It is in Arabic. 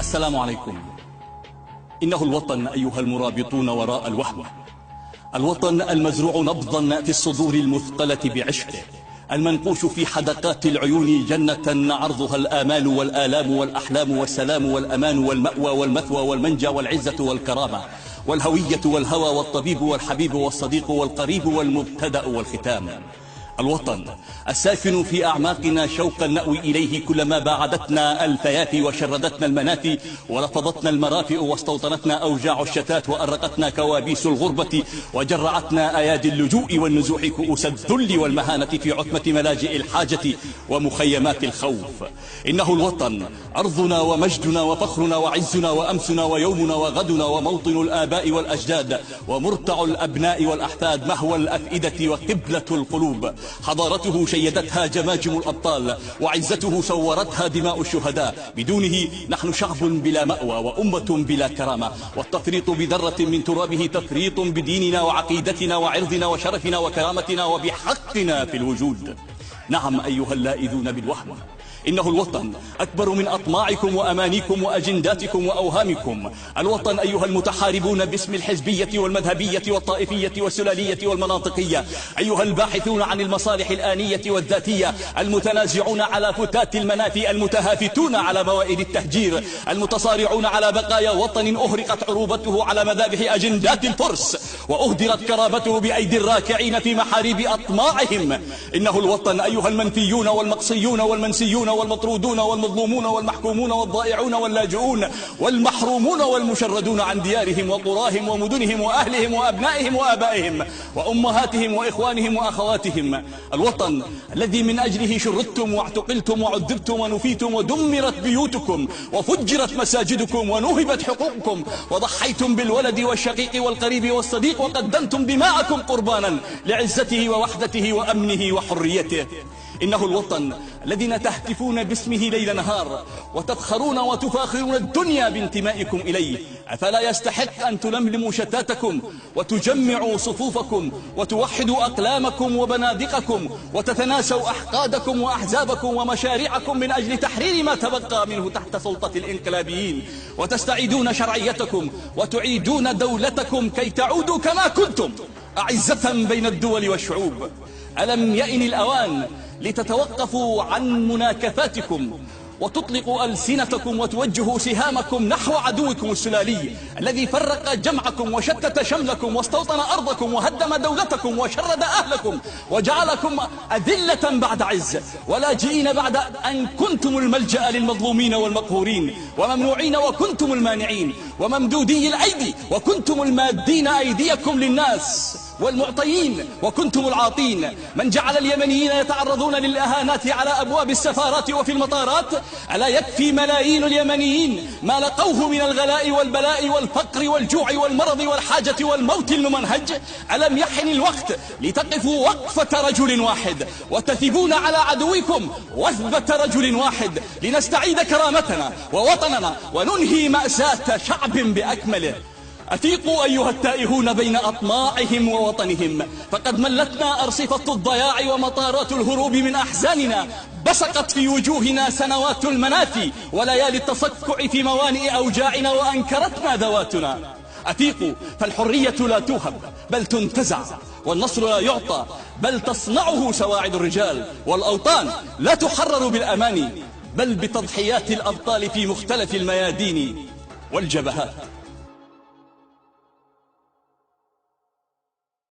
السلام عليكم. إنه الوطن أيها المرابطون وراء الوهم، الوطن المزروع نبضا في الصدور المثقلة بعشقه، المنقوش في حدقات العيون جنة عرضها الآمال والآلام والأحلام والسلام والأمان والمأوى والمثوى والمنجى والعزة والكرامة والهوية والهوى والطبيب والحبيب والصديق والقريب والمبتدأ والختام. الوطن الساكن في أعماقنا شوقا نأوي إليه كلما باعدتنا الفيافي وشردتنا المنافي ولفظتنا المرافئ واستوطنتنا أوجاع الشتات وأرقتنا كوابيس الغربة وجرعتنا أيادي اللجوء والنزوح كؤوس الذل والمهانة في عتمة ملاجئ الحاجة ومخيمات الخوف. إنه الوطن أرضنا ومجدنا وفخرنا وعزنا وأمسنا ويومنا وغدنا وموطن الآباء والأجداد ومرتع الأبناء والأحفاد، مهوى الأفئدة وقبلة القلوب. حضارته شيدتها جماجم الأبطال وعزته صورتها دماء الشهداء. بدونه نحن شعب بلا مأوى وأمة بلا كرامة، والتفريط بذرة من ترابه تفريط بديننا وعقيدتنا وعرضنا وشرفنا وكرامتنا وبحقنا في الوجود. نعم أيها اللائذون بالوهم، إنه الوطن أكبر من أطماعكم وأمانيكم وأجنداتكم وأوهامكم. الوطن أيها المتحاربون باسم الحزبية والمذهبية والطائفية والسلالية والمناطقية، أيها الباحثون عن المصالح الآنية والذاتية، المتنازعون على فتات المنافي، المتهافتون على موائد التهجير، المتصارعون على بقايا وطن أهرقت عروبته على مذابح أجندات الفرس وأهدرت كرامته بأيدي الراكعين في محاريب أطماعهم. إنه الوطن أيها المنفيون والمقصيون والمنسيون والمطرودون والمظلومون والمحكومون والضائعون واللاجئون والمحرومون والمشردون عن ديارهم وقراهم ومدنهم وأهلهم وأبنائهم وآبائهم وأمهاتهم وإخوانهم وأخواتهم. الوطن الذي من أجله شردتم واعتقلتم وعذبتم ونفيتم ودمرت بيوتكم وفجرت مساجدكم ونهبت حقوقكم وضحيتم بالولد والشقيق والقريب والصديق وقدمتم دماءكم قربانا لعزته ووحدته وأمنه وحريته. إنه الوطن الذين تهتفون باسمه ليل نهار وتفخرون وتفاخرون الدنيا بانتمائكم إليه. أفلا يستحق أن تلملموا شتاتكم وتجمعوا صفوفكم وتوحدوا أقلامكم وبنادقكم وتتناسوا أحقادكم وأحزابكم ومشاريعكم من أجل تحرير ما تبقى منه تحت سلطة الإنقلابيين، وتستعيدون شرعيتكم وتعيدون دولتكم كي تعودوا كما كنتم أعزة بين الدول والشعوب؟ ألم يئن الأوان لتتوقفوا عن مناكفاتكم وتطلقوا ألسنتكم وتوجهوا سهامكم نحو عدوكم السلالي الذي فرق جمعكم وشتت شملكم واستوطن أرضكم وهدم دولتكم وشرد أهلكم وجعلكم أذلة بعد عز ولاجئين بعد أن كنتم الملجأ للمظلومين والمقهورين وممنوعين وكنتم المانعين وممدودي الأيدي وكنتم المادين أيديكم للناس والمعطيين وكنتم العاطين. من جعل اليمنيين يتعرضون للإهانات على أبواب السفارات وفي المطارات؟ ألا يكفي ملايين اليمنيين ما لقوه من الغلاء والبلاء والفقر والجوع والمرض والحاجة والموت الممنهج؟ ألم يحن الوقت لتقفوا وقفة رجل واحد وتثبون على عدوكم وثبة رجل واحد لنستعيد كرامتنا ووطننا وننهي مأساة شعب بأكمله؟ أفيقوا أيها التائهون بين أطماعهم ووطنهم، فقد ملتنا أرصفة الضياع ومطارات الهروب من أحزاننا، بصقت في وجوهنا سنوات المنافي وليالي التصكع في موانئ أوجاعنا وأنكرتنا ذواتنا. أفيقوا فالحرية لا توهب بل تنتزع، والنصر لا يعطى بل تصنعه سواعد الرجال، والأوطان لا تحرر بالأماني بل بتضحيات الأبطال في مختلف الميادين والجبهات.